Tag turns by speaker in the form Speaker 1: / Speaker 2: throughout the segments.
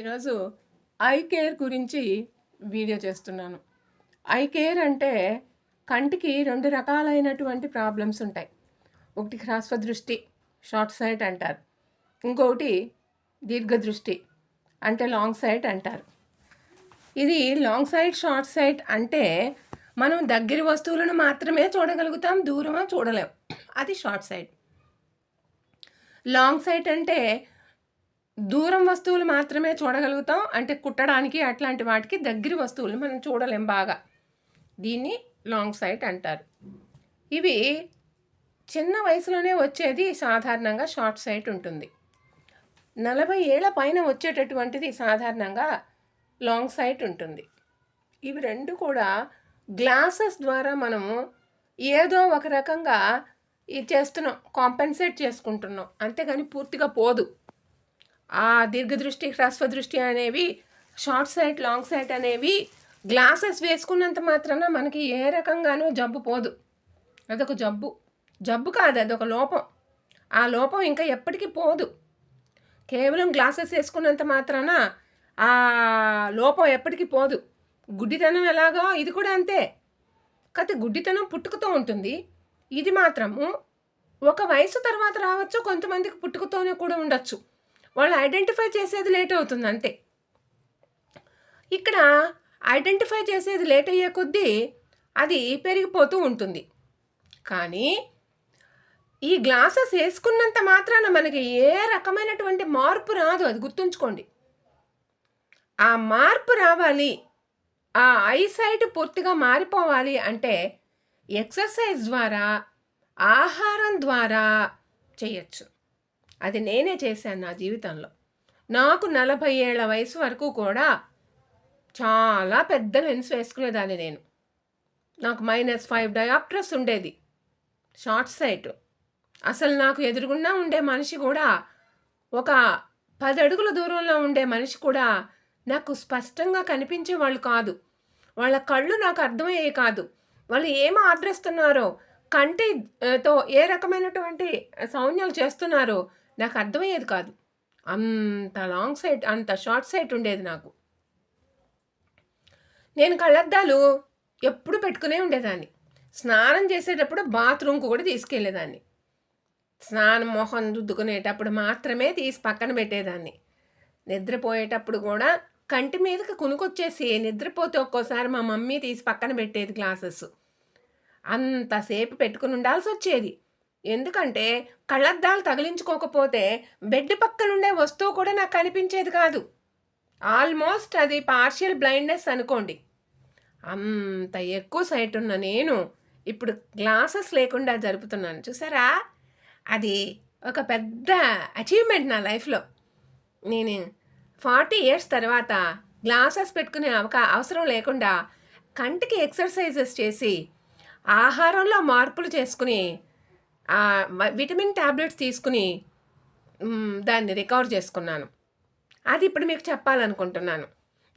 Speaker 1: ఈరోజు I care గురించి video చేస్తున్నాను. ఐ కేర్ అంటే కంటికి 2 రకాలైనటువంటి ప్రాబ్లమ్స్ ఉంటాయి. ఒకటి హ్రస్వదృష్టి, షార్ట్ సైట్ అంటారు. ఇంకొకటి దీర్ఘదృష్టి అంటే లాంగ్ సైట్ అంటారు. ఇది లాంగ్ సైట్, షార్ట్ సైట్ అంటే మనం దగ్గరి వస్తువులను మాత్రమే చూడగలుగుతాం, దూరమా చూడలేం. అది షార్ట్ సైట్. లాంగ్ సైట్ అంటే దూరం వస్తువులు మాత్రమే చూడగలుగుతాం, అంటే కుట్టడానికి అట్లాంటి వాటికి దగ్గర వస్తువులు మనం చూడలేం బాగా. దీన్ని లాంగ్ సైట్ అంటారు. ఇవి చిన్న వయసులోనే వచ్చేది సాధారణంగా షార్ట్ సైట్ ఉంటుంది. 40 ఏళ్ల పైన వచ్చేటటువంటిది సాధారణంగా లాంగ్ సైట్ ఉంటుంది. ఇవి రెండు కూడా గ్లాసెస్ ద్వారా మనము ఏదో ఒక రకంగా ఇది చేస్తున్నాం, కాంపెన్సేట్ చేసుకుంటున్నాం, అంతేగాని పూర్తిగా పోదు. ఆ దీర్ఘదృష్టి, హ్రస్వదృష్టి అనేవి, షార్ట్ సైట్, లాంగ్ సైట్ అనేవి గ్లాసెస్ వేసుకున్నంత మాత్రాన మనకి ఏ రకంగానూ జబ్బు పోదు. అదొక జబ్బు కాదు, అదొక లోపం. ఆ లోపం ఇంకా ఎప్పటికీ పోదు. కేవలం గ్లాసెస్ వేసుకున్నంత మాత్రాన ఆ లోపం ఎప్పటికీ పోదు. గుడ్డితనం ఎలాగో ఇది కూడా అంతే. కాకపోతే గుడ్డితనం పుట్టుకతో ఉంటుంది. ఇది మాత్రము ఒక వయసు తర్వాత రావచ్చు, కొంతమందికి పుట్టుకతోనే కూడా ఉండొచ్చు. వాళ్ళు ఐడెంటిఫై చేసేది లేట్ అవుతుంది అంతే. ఇక్కడ ఐడెంటిఫై చేసేది లేట్ అయ్యే కొద్దీ అది పెరిగిపోతూ ఉంటుంది. కానీ ఈ గ్లాసెస్ వేసుకున్నంత మాత్రాన మనకి ఏ రకమైనటువంటి మార్పు రాదు, అది గుర్తుంచుకోండి. ఆ మార్పు రావాలి, ఆ ఐసైట్ పూర్తిగా మారిపోవాలి అంటే ఎక్సర్సైజ్ ద్వారా, ఆహారం ద్వారా చేయొచ్చు. అది నేనే చేశాను నా జీవితంలో. నాకు 40 ఏళ్ల వయసు వరకు కూడా చాలా పెద్ద లెన్స్ వేసుకునేదాన్ని నేను. నాకు -5 డయాప్ట్రస్ ఉండేది, షార్ట్ సైట్. అసలు నాకు ఎదురుగుండా ఉండే మనిషి కూడా, ఒక 10 అడుగుల దూరంలో ఉండే మనిషి కూడా నాకు స్పష్టంగా కనిపించే వాళ్ళు కాదు. వాళ్ళ కళ్ళు నాకు అర్థమయ్యేవి కాదు. వాళ్ళు ఏం ఆర్డరిస్తున్నారో, కంటితో ఏ రకమైనటువంటి సౌజ్ఞలు చేస్తున్నారో నాకు అర్థమయ్యేది కాదు. అంత లాంగ్ సైట్, అంత షార్ట్ సైట్ ఉండేది నాకు. నేను కళ్ళద్దాలు ఎప్పుడు పెట్టుకునే ఉండేదాన్ని. స్నానం చేసేటప్పుడు బాత్రూమ్కి కూడా తీసుకెళ్ళేదాన్ని. స్నానం మొహం రుద్దుకునేటప్పుడు మాత్రమే తీసి పక్కన పెట్టేదాన్ని. నిద్రపోయేటప్పుడు కూడా కంటి మీదకి కునుకొచ్చేసి నిద్రపోతే ఒక్కోసారి మా మమ్మీ తీసి పక్కన పెట్టేది గ్లాసెస్. అంతసేపు పెట్టుకుని ఉండాల్సి వచ్చేది. ఎందుకంటే కళ్ళద్దాలు తగిలించుకోకపోతే బెడ్ పక్కనుండే వస్తువు కూడా నాకు కనిపించేది కాదు. ఆల్మోస్ట్ అది పార్షియల్ బ్లైండ్నెస్ అనుకోండి. అంత ఎక్కువ సైట్ ఉన్న నేను ఇప్పుడు గ్లాసెస్ లేకుండా జరుపుతున్నాను. చూసారా, అది ఒక పెద్ద అచీవ్మెంట్ నా లైఫ్లో. నేను 40 ఇయర్స్ తర్వాత గ్లాసెస్ పెట్టుకునే అవసరం లేకుండా కంటికి ఎక్సర్సైజెస్ చేసి, ఆహారంలో మార్పులు చేసుకుని, విటమిన్ ట్యాబ్లెట్స్ తీసుకుని దాన్ని రికవర్ చేసుకున్నాను. అది ఇప్పుడు మీకు చెప్పాలనుకుంటున్నాను.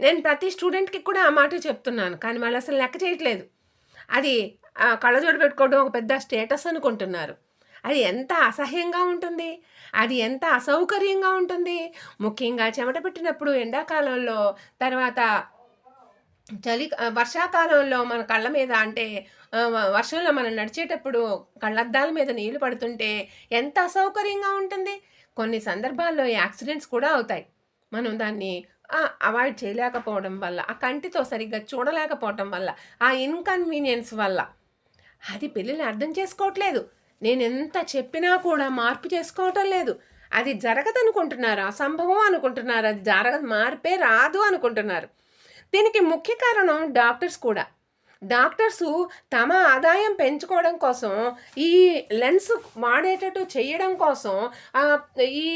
Speaker 1: నేను ప్రతి స్టూడెంట్కి కూడా ఆ మాట చెప్తున్నాను, కానీ వాళ్ళు అసలు లెక్క చేయట్లేదు. అది కళ్ళజోడు పెట్టుకోవడం ఒక పెద్ద స్టేటస్ అనుకుంటున్నారు. అది ఎంత అసహ్యంగా ఉంటుంది, అది ఎంత అసౌకర్యంగా ఉంటుంది. ముఖ్యంగా చెమట పెట్టినప్పుడు, ఎండాకాలంలో, తర్వాత వర్షాకాలంలో మన కళ్ళ మీద, అంటే వర్షంలో మనం నడిచేటప్పుడు కళ్ళద్దాల మీద నీళ్లు పడుతుంటే ఎంత అసౌకర్యంగా ఉంటుంది. కొన్ని సందర్భాల్లో యాక్సిడెంట్స్ కూడా అవుతాయి. మనం దాన్ని అవాయిడ్ చేయలేకపోవడం వల్ల, ఆ కంటితో సరిగ్గా చూడలేకపోవటం వల్ల, ఆ ఇన్కన్వీనియన్స్ వల్ల. అది పిల్లలు అర్థం చేసుకోవట్లేదు. నేను ఎంత చెప్పినా కూడా మార్పు చేసుకోవటం లేదు. అది జరగదనుకుంటున్నారు, అసంభవం అనుకుంటున్నారు, అది మార్పే రాదు అనుకుంటున్నారు. దీనికి ముఖ్య కారణం డాక్టర్స్ కూడా. డాక్టర్సు తమ ఆదాయం పెంచుకోవడం కోసం, ఈ లెన్స్ వాడేటట్టు చేయడం కోసం, ఈ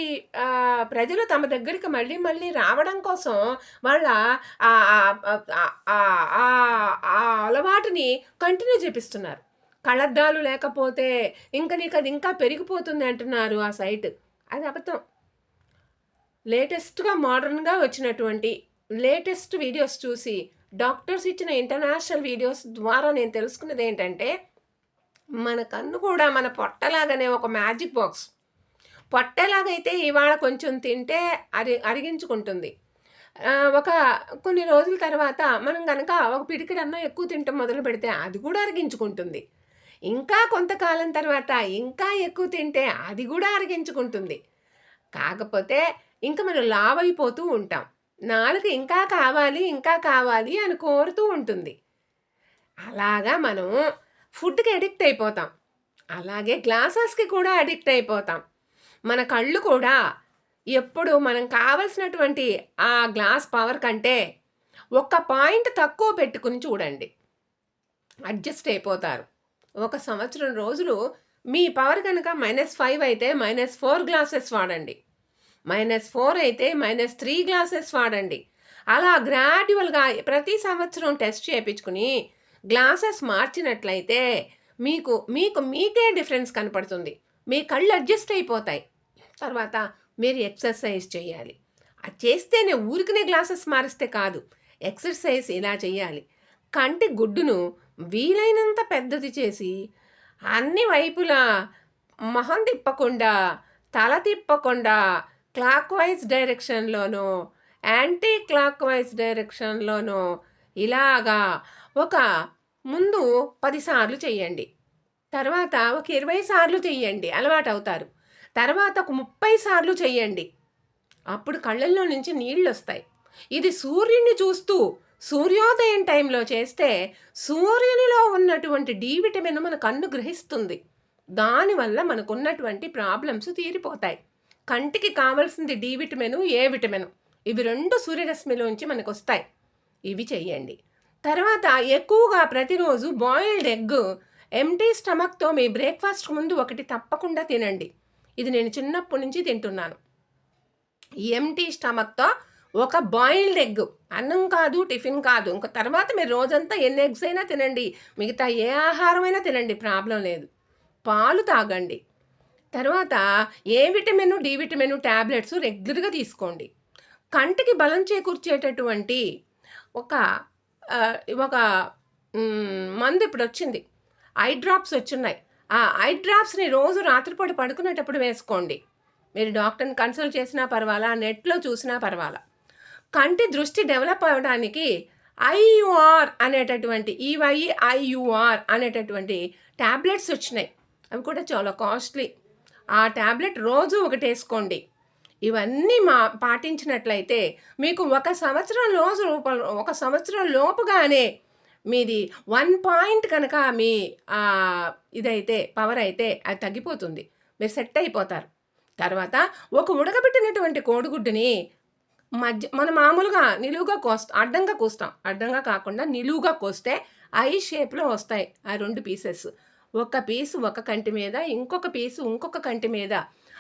Speaker 1: ప్రజలు తమ దగ్గరికి మళ్ళీ మళ్ళీ రావడం కోసం వాళ్ళ అలవాటుని కంటిన్యూ చేపిస్తున్నారు. కళ్ళద్దాలు లేకపోతే నీకు అది ఇంకా పెరిగిపోతుంది అంటున్నారు ఆ సైట్. అది అబద్ధం. లేటెస్ట్గా మోడర్న్గా వచ్చినటువంటి లేటెస్ట్ వీడియోస్ చూసి, డాక్టర్స్ ఇచ్చిన ఇంటర్నేషనల్ వీడియోస్ ద్వారా నేను తెలుసుకున్నది ఏంటంటే, మన కన్ను కూడా మన పొట్టలాగానే ఒక మ్యాజిక్ బాక్స్. పొట్టలాగైతే ఇవాళ కొంచెం తింటే అరిగించుకుంటుంది. ఒక కొన్ని రోజుల తర్వాత మనం గనక ఒక పిడికెడన్నం ఎక్కువ తినటం మొదలుపెడితే అది కూడా అరిగించుకుంటుంది. ఇంకా కొంతకాలం తర్వాత ఇంకా ఎక్కువ తింటే అది కూడా అరిగించుకుంటుంది. కాకపోతే ఇంక మనం లావైపోతూ ఉంటాం. నాలుక ఇంకా కావాలి, ఇంకా కావాలి అని కోరుతూ ఉంటుంది. అలాగా మనం ఫుడ్‌కి అడిక్ట్ అయిపోతాం. అలాగే గ్లాసెస్‌కి కూడా అడిక్ట్ అయిపోతాం. మన కళ్ళు కూడా ఎప్పుడు మనం కావాల్సినటువంటి ఆ గ్లాస్ పవర్ కంటే ఒక్క పాయింట్ తక్కువ పెట్టుకొని చూడండి. అడ్జస్ట్ అయిపోతారు. ఒక సంవత్సరం రోజులు మీ పవర్ గనక -5 అయితే -4 గ్లాసెస్ వాడండి. -4 అయితే -3 గ్లాసెస్ వాడండి. అలా గ్రాడ్యువల్‌గా ప్రతి సంవత్సరం టెస్ట్ చేపించుకుని గ్లాసెస్ మార్చినట్లయితే మీకే డిఫరెన్స్ కనపడుతుంది. మీ కళ్ళు అడ్జస్ట్ అయిపోతాయి. తర్వాత మీరు ఎక్సర్సైజ్ చేయాలి. అది చేస్తేనే ఊరికనే గ్లాసెస్ మారిస్తే కాదు. ఎక్సర్సైజ్ ఇలా చేయాలి. కంటి గుడ్డును వీలైనంత పెద్దది చేసి అన్ని వైపులా మొహం తిప్పకుండా, తల తిప్పకుండా క్లాక్‌వైజ్ డైరెక్షన్‌లోనో, యాంటీ క్లాక్‌వైజ్ డైరెక్షన్‌లోనో ఇలాగా ఒక ముందు 10 సార్లు చెయ్యండి. తర్వాత ఒక 20 సార్లు చెయ్యండి. అలవాటవుతారు. తర్వాత ఒక 30 సార్లు చెయ్యండి. అప్పుడు కళ్ళల్లో నుంచి నీళ్ళొస్తాయి. ఇది సూర్యుడిని చూస్తూ సూర్యోదయం టైంలో చేస్తే సూర్యునిలో ఉన్నటువంటి డి విటమిన్ మన కన్ను గ్రహిస్తుంది. దానివల్ల మనకున్నటువంటి ప్రాబ్లమ్స్ తీరిపోతాయి. కంటికి కావాల్సింది డి విటమిన్, ఏ విటమిన్ ఇవి 2 సూర్యరశ్మిలోంచి మనకొస్తాయి. ఇవి చెయ్యండి. తర్వాత ఎక్కువగా ప్రతిరోజు బాయిల్డ్ ఎగ్ ఎంప్టీ స్టమక్‌తో మీ బ్రేక్‌ఫాస్ట్‌కి ముందు ఒకటి తప్పకుండా తినండి. ఇది నేను చిన్నప్పటి నుంచి తింటున్నాను. ఎంప్టీ స్టమక్‌తో ఒక బాయిల్డ్ ఎగ్ అన్నం కాదు, టిఫిన్ కాదు. ఇంక తర్వాత మీరు రోజంతా ఎన్ని ఎగ్స్ అయినా తినండి. మిగతా ఏ ఆహారమైనా తినండి, ప్రాబ్లం లేదు. పాలు తాగండి. తర్వాత A vitamin, D vitamin tablets రెగ్యులర్‌గా తీసుకోండి. కంటికి బలం చేకూర్చేటటువంటి ఒక ఒక మందు ఇప్పుడొచ్చింది. Eye drops వచ్చున్నాయి. ఆ ఐ డ్రాప్స్‌ని రోజు రాత్రిపూట పడుకునేటప్పుడు వేసుకోండి. మీరు డాక్టర్‌ని కన్సల్ట్ చేసినా పర్వాలా, నెట్‌లో చూసినా పర్వాలా. కంటి దృష్టి డెవలప్ అవ్వడానికి ఐయుఆర్ అనేటటువంటి ఈవైఐయుఆర్ అనేటటువంటి టాబ్లెట్స్ వచ్చినాయి. అవి కూడా చాలా కాస్ట్లీ. ఆ టాబ్లెట్ రోజు ఒకటేసుకోండి. ఇవన్నీ పాటించినట్లయితే మీకు ఒక సంవత్సరం లోపుగానే మీది 1 పాయింట్ కనుక మీ ఇదైతే పవర్ అయితే అది తగ్గిపోతుంది. మీరు సెట్ అయిపోతారు. తర్వాత ఒక ఉడకబెట్టినటువంటి కోడిగుడ్డుని మనం మామూలుగా నిలువుగా అడ్డంగా కోస్తాం. అడ్డంగా కాకుండా నిలువుగా కోస్తే ఐ షేప్‌లో వస్తాయి ఆ 2 పీసెస్. ఒక పీసు ఒక కంటి మీద, ఇంకొక పీసు ఇంకొక కంటి మీద.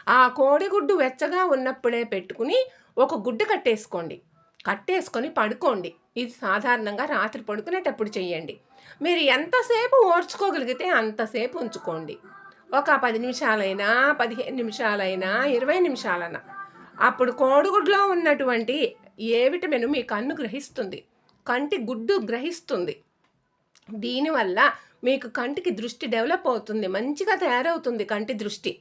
Speaker 1: ఆ కోడిగుడ్డు వెచ్చగా ఉన్నప్పుడే పెట్టుకుని ఒక గుడ్డ కట్టేసుకొని పడుకోండి. ఇది సాధారణంగా రాత్రి పడుకునేటప్పుడు చెయ్యండి. మీరు ఎంతసేపు ఓర్చుకోగలిగితే అంతసేపు ఉంచుకోండి. ఒక 10 నిమిషాలైనా, 15 నిమిషాలైనా, 20 నిమిషాలైనా. అప్పుడు కోడిగుడ్లో ఉన్నటువంటి ఏ విటమిన్ మీ కన్ను గ్రహిస్తుంది. కంటి గుడ్డు గ్రహిస్తుంది. దీనివల్ల మీకు కంటికి దృష్టి డెవలప్ అవుతుంది. మంచిగా తయారవుతుంది కంటి దృష్టి.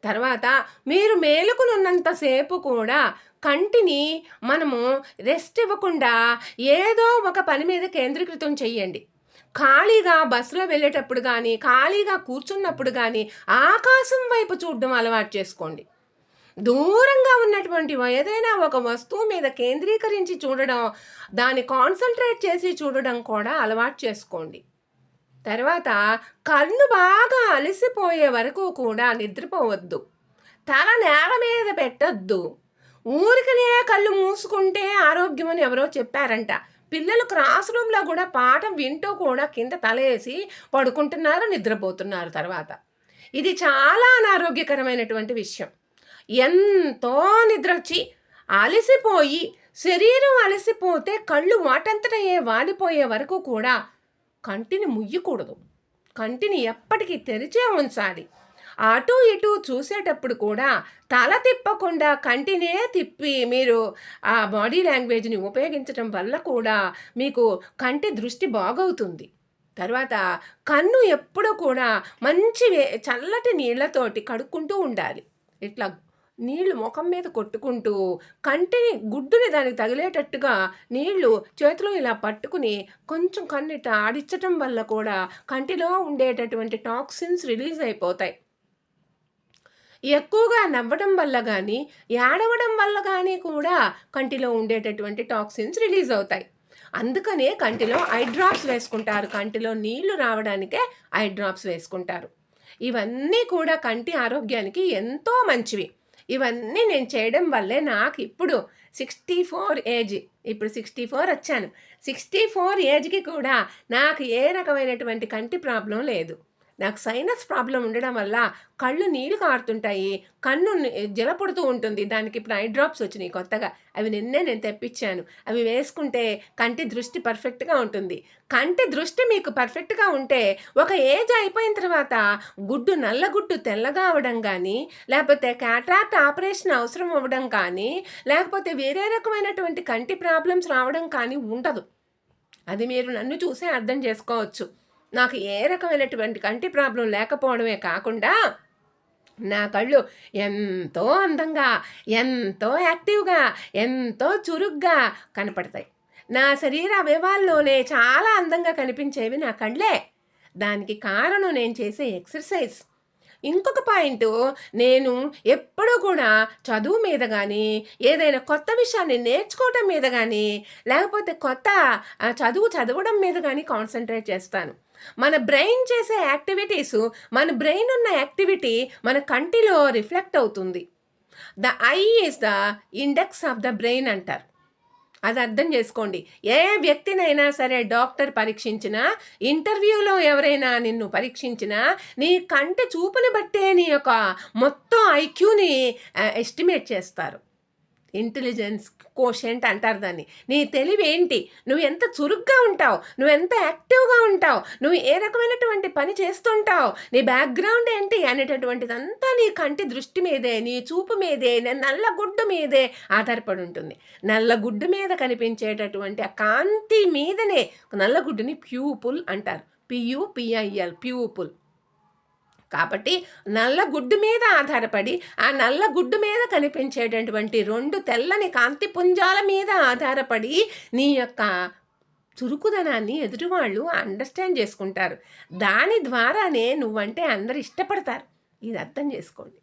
Speaker 1: తర్వాత మీరు మేలుకునున్నంత సేపు కూడా కంటిని మనము రెస్ట్ ఇవ్వకుండా ఏదో ఒక పని మీద కేంద్రీకృతం చెయ్యండి. ఖాళీగా బస్సులో వెళ్ళేటప్పుడు కానీ, ఖాళీగా కూర్చున్నప్పుడు కానీ ఆకాశం వైపు చూడడం అలవాటు చేసుకోండి. దూరంగా ఉన్నటువంటి ఏదైనా ఒక వస్తువు మీద కేంద్రీకరించి చూడడం, దాన్ని కాన్సంట్రేట్ చేసి చూడడం కూడా అలవాటు చేసుకోండి. తర్వాత కన్ను బాగా అలసిపోయే వరకు కూడా నిద్రపోవద్దు. తల నేల మీద పెట్టొద్దు. ఊరికనే కళ్ళు మూసుకుంటే ఆరోగ్యం అని ఎవరో చెప్పారంట. పిల్లలు క్లాస్ రూమ్‌లో కూడా పాఠం వింటూ కూడా కింద తలేసి పడుకుంటున్నారు, నిద్రపోతున్నారు తర్వాత. ఇది చాలా అనారోగ్యకరమైనటువంటి విషయం. ఎంతో నిద్రొచ్చి అలసిపోయి శరీరం అలసిపోతే కళ్ళు వాటంతటయే వాడిపోయే వరకు కూడా కంటిని ముయ్యకూడదు. కంటిని ఎప్పటికీ తెరిచే ఉంచాలి. అటు ఇటు చూసేటప్పుడు కూడా తల తిప్పకుండా కంటినే తిప్పి మీరు ఆ బాడీ లాంగ్వేజ్‌ని ఉపయోగించటం వల్ల కూడా మీకు కంటి దృష్టి బాగవుతుంది. తర్వాత కన్ను ఎప్పుడూ కూడా మంచి చల్లటి నీళ్ళతోటి కడుక్కుంటూ ఉండాలి. ఇట్లా నీళ్లు ముఖం మీద కొట్టుకుంటూ కంటిని గుడ్డుని దానికి తగిలేటట్టుగా నీళ్లు చేతిలో ఇలా పట్టుకుని కొంచెం కన్నిట ఆడించటం వల్ల కూడా కంటిలో ఉండేటటువంటి టాక్సిన్స్ రిలీజ్ అయిపోతాయి. ఎక్కువగా నవ్వడం వల్ల కానీ ఏడవడం వల్ల కానీ కూడా కంటిలో ఉండేటటువంటి టాక్సిన్స్ రిలీజ్ అవుతాయి. అందుకనే కంటిలో ఐ డ్రాప్స్ వేసుకుంటారు. కంటిలో నీళ్లు రావడానికే ఐ డ్రాప్స్ వేసుకుంటారు. ఇవన్నీ కూడా కంటి ఆరోగ్యానికి ఎంతో మంచివి. ఇవన్నీ నేను చేయడం వల్లే నాకు ఇప్పుడు 64 ఏజ్. ఇప్పుడు 64 వచ్చాను. 64 ఏజ్కి కూడా నాకు ఏ రకమైనటువంటి కంటి ప్రాబ్లం లేదు. నాకు సైనస్ ప్రాబ్లం ఉండడం వల్ల కళ్ళు నీళ్ళు కారుతుంటాయి, కన్ను జలపడుతూ ఉంటుంది. దానికి ఇప్పుడు ఐ డ్రాప్స్ వచ్చినాయి కొత్తగా. అవి నిన్నే నేను తెప్పించాను. అవి వేసుకుంటే కంటి దృష్టి పర్ఫెక్ట్గా ఉంటుంది. కంటి దృష్టి మీకు పర్ఫెక్ట్గా ఉంటే ఒక ఏజ్ అయిపోయిన తర్వాత నల్ల గుడ్డు తెల్లగా అవ్వడం కానీ, లేకపోతే క్యాట్రాక్ట్ ఆపరేషన్ అవసరం అవ్వడం కానీ, లేకపోతే వేరే రకమైనటువంటి కంటి ప్రాబ్లమ్స్ రావడం కానీ ఉండదు. అది మీరు నన్ను చూసే అర్థం చేసుకోవచ్చు. నాకు ఏ రకమైనటువంటి కంటి ప్రాబ్లం లేకపోవడమే కాకుండా నా కళ్ళు ఎంతో అందంగా, ఎంతో యాక్టివ్గా, ఎంతో చురుగ్గా కనపడతాయి. నా శరీర అవయవాల్లోనే చాలా అందంగా కనిపించేవి నా కళ్ళే. దానికి కారణం నేను చేసే ఎక్సర్సైజ్. ఇంకొక పాయింట్, నేను ఎప్పుడూ కూడా చదువు మీద కానీ, ఏదైనా కొత్త విషయాన్ని నేర్చుకోవడం మీద కానీ, లేకపోతే కొత్త చదువు చదవడం మీద కానీ కాన్సన్ట్రేట్ చేస్తాను. మన బ్రెయిన్ చేసే యాక్టివిటీసు, మన బ్రెయిన్ ఉన్న యాక్టివిటీ మన కంటిలో రిఫ్లెక్ట్ అవుతుంది. The I is the index of the brain అంటారు. అది అర్థం చేసుకోండి. ఏ వ్యక్తినైనా సరే డాక్టర్ పరీక్షించినా, ఇంటర్వ్యూలో ఎవరైనా నిన్ను పరీక్షించినా, నీ కంటి చూపుని బట్టే నీ యొక్క మొత్తం ఐక్యూని ఎస్టిమేట్ చేస్తారు. ఇంటెలిజెన్స్ కోషెంట్ అంటారు దాన్ని. నీ తెలివి ఏంటి, నువ్వు ఎంత చురుగ్గా ఉంటావు, నువ్వు ఎంత యాక్టివ్గా ఉంటావు, నువ్వు ఏ రకమైనటువంటి పని చేస్తుంటావు, నీ బ్యాక్గ్రౌండ్ ఏంటి అనేటటువంటిదంతా నీ కంటి దృష్టి మీదే, నీ చూపు మీదే, నల్ల గుడ్డు మీదే ఆధారపడి ఉంటుంది. నల్ల గుడ్డు మీద కనిపించేటటువంటి ఆ కాంతి మీదనే నల్ల గుడ్డుని ప్యూపుల్ అంటారు. PUPIL pupil. కాబట్టి నల్ల గుడ్డు మీద ఆధారపడి, ఆ నల్ల గుడ్డు మీద కనిపించేటటువంటి 2 తెల్లని కాంతి పుంజాల మీద ఆధారపడి నీ యొక్క చురుకుదనాన్ని ఎదుటివాళ్ళు అండర్స్టాండ్ చేసుకుంటారు. దాని ద్వారానే నువ్వంటే అందరు ఇష్టపడతారు. ఇది అర్థం చేసుకోండి.